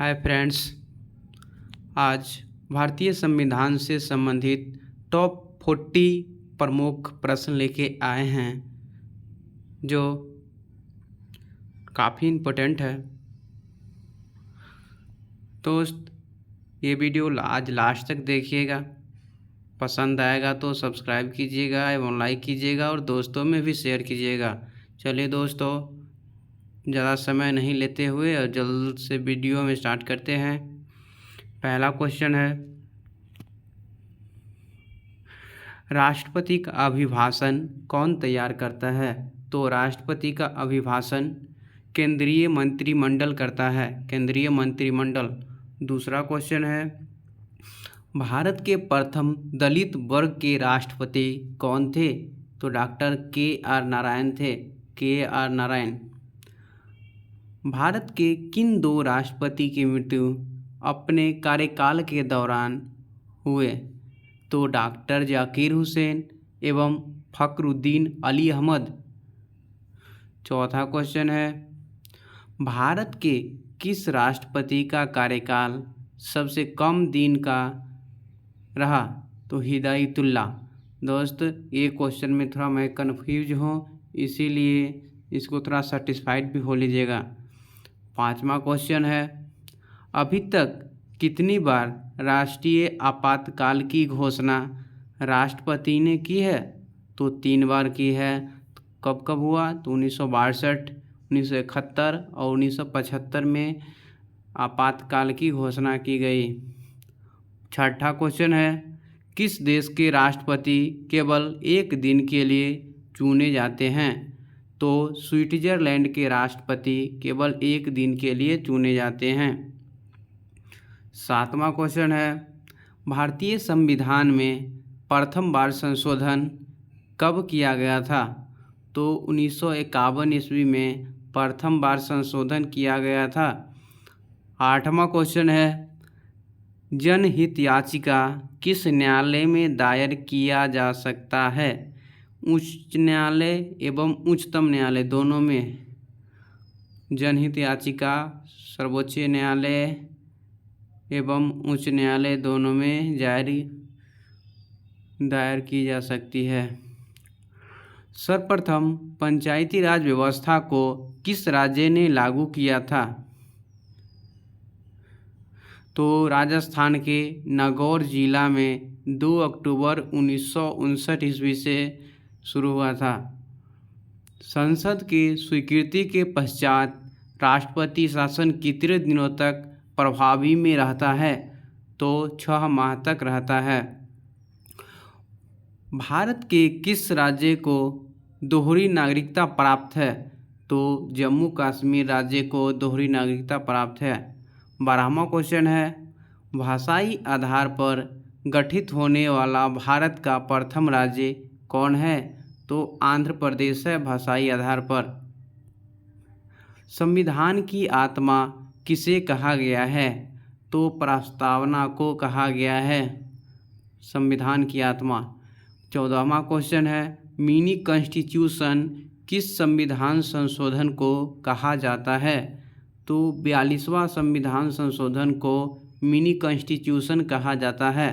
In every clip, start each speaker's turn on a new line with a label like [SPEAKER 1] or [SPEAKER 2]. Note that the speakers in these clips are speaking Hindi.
[SPEAKER 1] हाय फ्रेंड्स, आज भारतीय संविधान से संबंधित टॉप 40 प्रमुख प्रश्न लेके आए हैं जो काफ़ी इम्पोर्टेंट है। दोस्त, ये वीडियो आज लास्ट तक देखिएगा। पसंद आएगा तो सब्सक्राइब कीजिएगा एवं लाइक कीजिएगा और दोस्तों में भी शेयर कीजिएगा। चलिए दोस्तों, ज़्यादा समय नहीं लेते हुए और जल्द से वीडियो में स्टार्ट करते हैं। पहला क्वेश्चन है, राष्ट्रपति का अभिभाषण कौन तैयार करता है? तो राष्ट्रपति का अभिभाषण केंद्रीय मंत्रिमंडल करता है, केंद्रीय मंत्रिमंडल। दूसरा क्वेश्चन है, भारत के प्रथम दलित वर्ग के राष्ट्रपति कौन थे? तो डॉक्टर के.आर. नारायण थे, के.आर. नारायण। भारत के किन दो राष्ट्रपति की मृत्यु अपने कार्यकाल के दौरान हुए? तो डॉक्टर जाकिर हुसैन एवं फखरुद्दीन अली अहमद। चौथा क्वेश्चन है, भारत के किस राष्ट्रपति का कार्यकाल सबसे कम दिन का रहा? तो हिदायतुल्लाह। दोस्त, ये क्वेश्चन में थोड़ा मैं कन्फ्यूज हूँ, इसीलिए इसको थोड़ा सेटिस्फाइड भी हो लीजिएगा। पांचवा क्वेश्चन है, अभी तक कितनी बार राष्ट्रीय आपातकाल की घोषणा राष्ट्रपति ने की है? तो 3 बार की है। कब कब हुआ? तो 1962, 1971 और 1975 में आपातकाल की घोषणा की गई। छठा क्वेश्चन है, किस देश के राष्ट्रपति केवल एक दिन के लिए चुने जाते हैं? तो स्विट्जरलैंड के राष्ट्रपति केवल एक दिन के लिए चुने जाते हैं। सातवां क्वेश्चन है, भारतीय संविधान में प्रथम बार संशोधन कब किया गया था? तो 1951 ईस्वी में प्रथम बार संशोधन किया गया था। आठवां क्वेश्चन है, जनहित याचिका किस न्यायालय में दायर किया जा सकता है? उच्च न्यायालय एवं उच्चतम न्यायालय दोनों में जनहित याचिका सर्वोच्च न्यायालय एवं उच्च न्यायालय दोनों में दायर की जा सकती है। सर्वप्रथम पंचायती राज व्यवस्था को किस राज्य ने लागू किया था? तो राजस्थान के नागौर जिला में 2 अक्टूबर 1959 ईस्वी से शुरू हुआ था। संसद की स्वीकृति के पश्चात राष्ट्रपति शासन कितने दिनों तक प्रभावी में रहता है? तो 6 माह तक रहता है। भारत के किस राज्य को दोहरी नागरिकता प्राप्त है? तो जम्मू कश्मीर राज्य को दोहरी नागरिकता प्राप्त है। 12वां क्वेश्चन है, भाषाई आधार पर गठित होने वाला भारत का प्रथम राज्य कौन है? तो आंध्र प्रदेश है भाषाई आधार पर। संविधान की आत्मा किसे कहा गया है? तो प्रस्तावना को कहा गया है संविधान की आत्मा। 14वां क्वेश्चन है, मिनी कॉन्स्टिट्यूशन किस संविधान संशोधन को कहा जाता है? तो 42वां संविधान संशोधन को मिनी कॉन्स्टिट्यूशन कहा जाता है।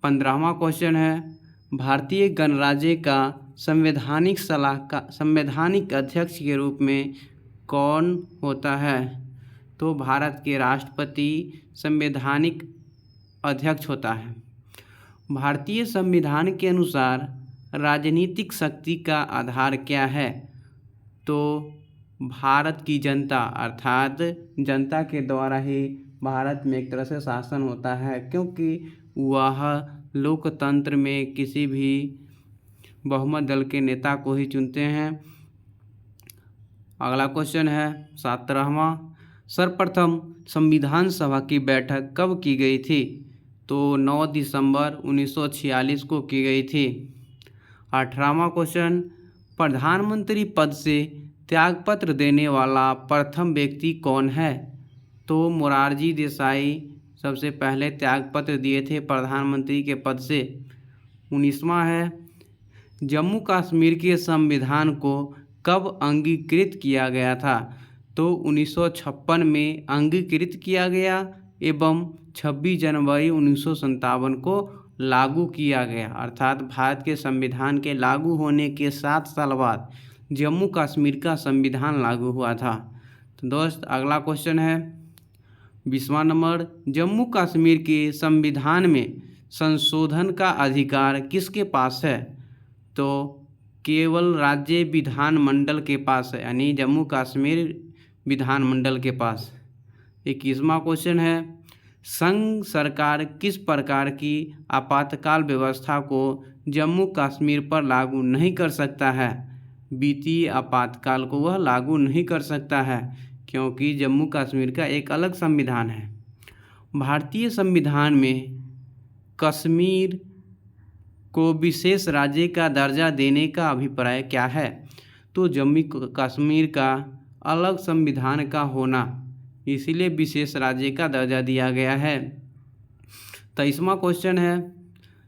[SPEAKER 1] 15वां क्वेश्चन है, भारतीय गणराज्य का संवैधानिक अध्यक्ष के रूप में कौन होता है? तो भारत के राष्ट्रपति संवैधानिक अध्यक्ष होता है। भारतीय संविधान के अनुसार राजनीतिक शक्ति का आधार क्या है? तो भारत की जनता, अर्थात जनता के द्वारा ही भारत में एक तरह से शासन होता है, क्योंकि वह लोकतंत्र में किसी भी बहुमत दल के नेता को ही चुनते हैं। अगला क्वेश्चन है 17वां, सर्वप्रथम संविधान सभा की बैठक कब की गई थी? तो 9 दिसंबर 1946 को की गई थी। 18वां क्वेश्चन, प्रधानमंत्री पद से त्यागपत्र देने वाला प्रथम व्यक्ति कौन है? तो मोरारजी देसाई सबसे पहले त्यागपत्र दिए थे प्रधानमंत्री के पद से। 19वां है, जम्मू कश्मीर के संविधान को कब अंगीकृत किया गया था? तो 1956 में अंगीकृत किया गया एवं 26 जनवरी 1957 को लागू किया गया। अर्थात भारत के संविधान के लागू होने के 7 साल बाद जम्मू कश्मीर का संविधान लागू हुआ था। तो दोस्त अगला क्वेश्चन है 20वां नंबर, जम्मू कश्मीर के संविधान में संशोधन का अधिकार किसके पास है? तो केवल राज्य विधानमंडल के पास है, यानी जम्मू कश्मीर विधानमंडल के पास। 21वां क्वेश्चन है संघ सरकार किस प्रकार की आपातकाल व्यवस्था को जम्मू कश्मीर पर लागू नहीं कर सकता है? वित्तीय आपातकाल को वह लागू नहीं कर सकता है क्योंकि जम्मू कश्मीर का एक अलग संविधान है। भारतीय संविधान में कश्मीर को विशेष राज्य का दर्जा देने का अभिप्राय क्या है? तो जम्मू कश्मीर का अलग संविधान का होना, इसीलिए विशेष राज्य का दर्जा दिया गया है। 23वां क्वेश्चन है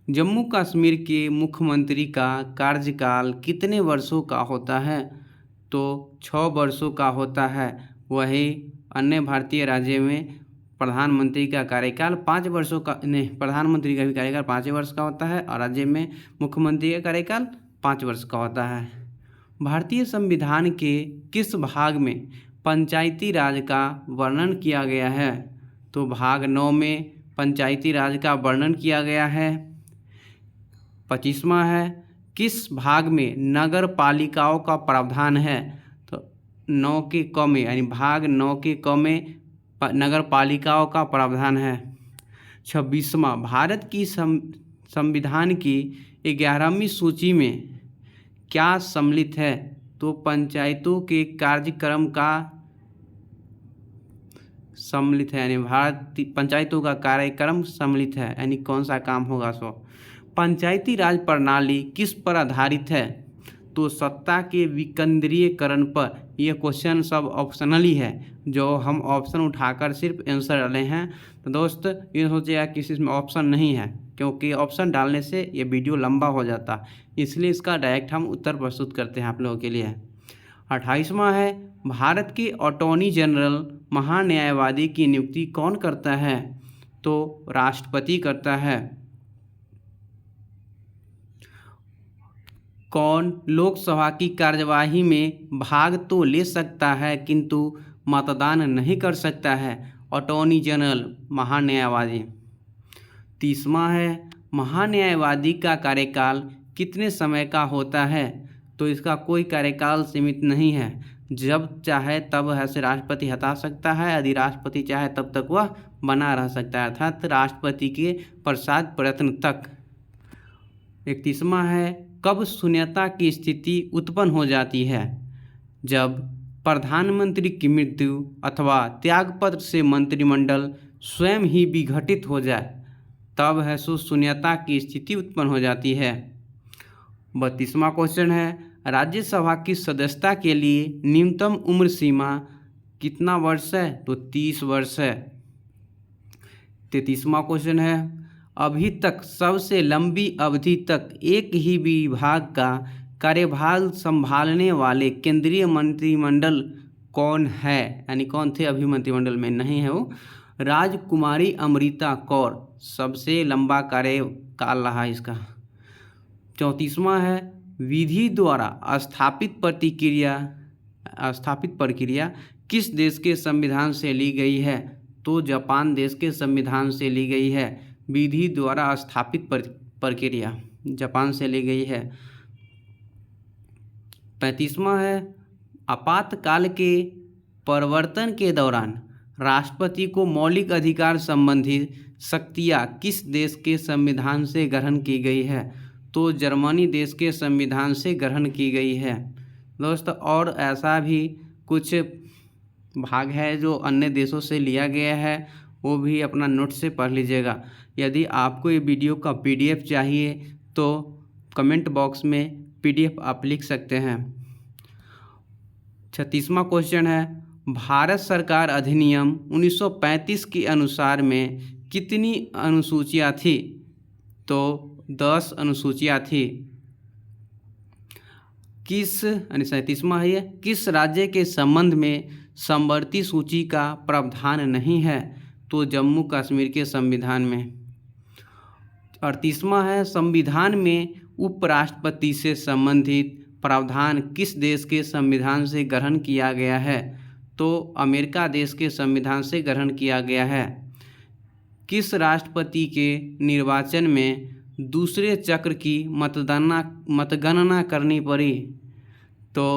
[SPEAKER 1] जम्मू कश्मीर के मुख्यमंत्री का कार्यकाल कितने वर्षों का होता है? तो 6 वर्षों का होता है। वही अन्य भारतीय राज्यों में प्रधानमंत्री का कार्यकाल 5 वर्षों का, नहीं, प्रधानमंत्री का भी कार्यकाल 5 वर्ष का होता है और राज्य में मुख्यमंत्री का कार्यकाल 5 वर्ष का होता है। भारतीय संविधान के किस भाग में पंचायती राज का वर्णन किया गया है? तो भाग 9 में पंचायती राज का वर्णन किया गया है। 25वां है किस भाग में नगर पालिकाओं का प्रावधान है? तो 9 के क में, यानी भाग 9 के क में नगर पालिकाओं का प्रावधान है। 26वां भारत की संविधान की 11वीं सूची में क्या सम्मिलित है? तो पंचायतों के कार्यक्रम का सम्मिलित है, यानी भारत पंचायतों का कार्यक्रम सम्मिलित है, यानी कौन सा काम होगा सो। पंचायती राज प्रणाली किस पर आधारित है? तो सत्ता के विकेंद्रीयकरण पर। यह क्वेश्चन सब ऑप्शनली है, जो हम ऑप्शन उठाकर सिर्फ आंसर डाले हैं। तो दोस्त ये सोचिएगा किसी में ऑप्शन नहीं है, क्योंकि ऑप्शन डालने से ये वीडियो लंबा हो जाता, इसलिए इसका डायरेक्ट हम उत्तर प्रस्तुत करते हैं आप लोगों के लिए। 28वां है भारत के अटॉर्नी जनरल महान्यायवादी की नियुक्ति कौन करता है? तो राष्ट्रपति करता है। कौन लोकसभा की कार्यवाही में भाग तो ले सकता है किंतु मतदान नहीं कर सकता है? Attorney general, महान्यायवादी। 30वां है महान्यायवादी का कार्यकाल कितने समय का होता है? तो इसका कोई कार्यकाल सीमित नहीं है, जब चाहे तब ऐसे राष्ट्रपति हटा सकता है, यदि राष्ट्रपति चाहे तब तक वह बना रह सकता है, अर्थात राष्ट्रपति के प्रसाद प्रयत्न तक। 31वां है कब शून्यता की स्थिति उत्पन्न हो जाती है? जब प्रधानमंत्री की मृत्यु अथवा त्यागपत्र से मंत्रिमंडल स्वयं ही विघटित हो जाए, तब है सो शून्यता की स्थिति उत्पन्न हो जाती है। 32वां क्वेश्चन है राज्यसभा की सदस्यता के लिए न्यूनतम उम्र सीमा कितना वर्ष है? तो 30 वर्ष है। 33वां क्वेश्चन है अभी तक सबसे लंबी अवधि तक एक ही विभाग का कार्यभार संभालने वाले केंद्रीय मंत्रिमंडल कौन है? यानी कौन थे अभी मंत्रिमंडल में नहीं है वो? राजकुमारी अमृता कौर सबसे लंबा कार्यकाल रहा इसका। 34वां है विधि द्वारा स्थापित प्रक्रिया किस देश के संविधान से ली गई है? तो जापान देश के संविधान से ली गई है। विधि द्वारा स्थापित प्रक्रिया जापान से ली गई है। 35वां है आपातकाल के प्रवर्तन के दौरान राष्ट्रपति को मौलिक अधिकार संबंधी शक्तियाँ किस देश के संविधान से ग्रहण की गई है? तो जर्मनी देश के संविधान से ग्रहण की गई है। दोस्त और ऐसा भी कुछ भाग है जो अन्य देशों से लिया गया है, वो भी अपना नोट से पढ़ लीजिएगा। यदि आपको ये वीडियो का PDF चाहिए तो कमेंट बॉक्स में PDF आप लिख सकते हैं। 36वां क्वेश्चन है भारत सरकार अधिनियम 1935 के अनुसार में कितनी अनुसूचियाँ थी? तो 10 अनुसूचियाँ थी। 37वां है किस राज्य के संबंध में समवर्ती सूची का प्रावधान नहीं है तो जम्मू कश्मीर के संविधान में। 38वां है संविधान में उपराष्ट्रपति से संबंधित प्रावधान किस देश के संविधान से ग्रहण किया गया है तो अमेरिका देश के संविधान से ग्रहण किया गया है। किस राष्ट्रपति के निर्वाचन में दूसरे चक्र की मतगणना करनी पड़ी तो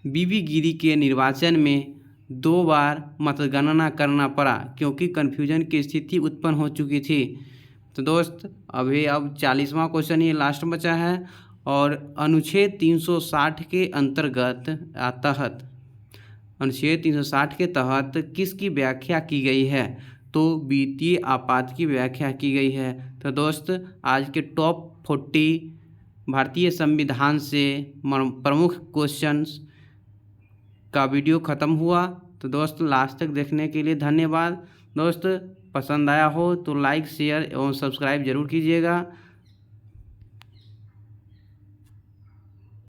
[SPEAKER 1] बीबी गिरी के निर्वाचन में 2 बार मतगणना करना पड़ा क्योंकि कन्फ्यूजन की स्थिति उत्पन्न हो चुकी थी। तो दोस्त अब 40वां क्वेश्चन ये लास्ट बचा है और अनुच्छेद 360 के अंतर्गत तहत अनुच्छेद 360 के तहत किसकी व्याख्या की गई है तो वित्तीय आपात की व्याख्या की गई है। तो दोस्त आज के टॉप 40 भारतीय संविधान से प्रमुख क्वेश्चंस का वीडियो ख़त्म हुआ। तो दोस्त लास्ट तक देखने के लिए धन्यवाद। दोस्त पसंद आया हो तो लाइक शेयर एवं सब्सक्राइब जरूर कीजिएगा।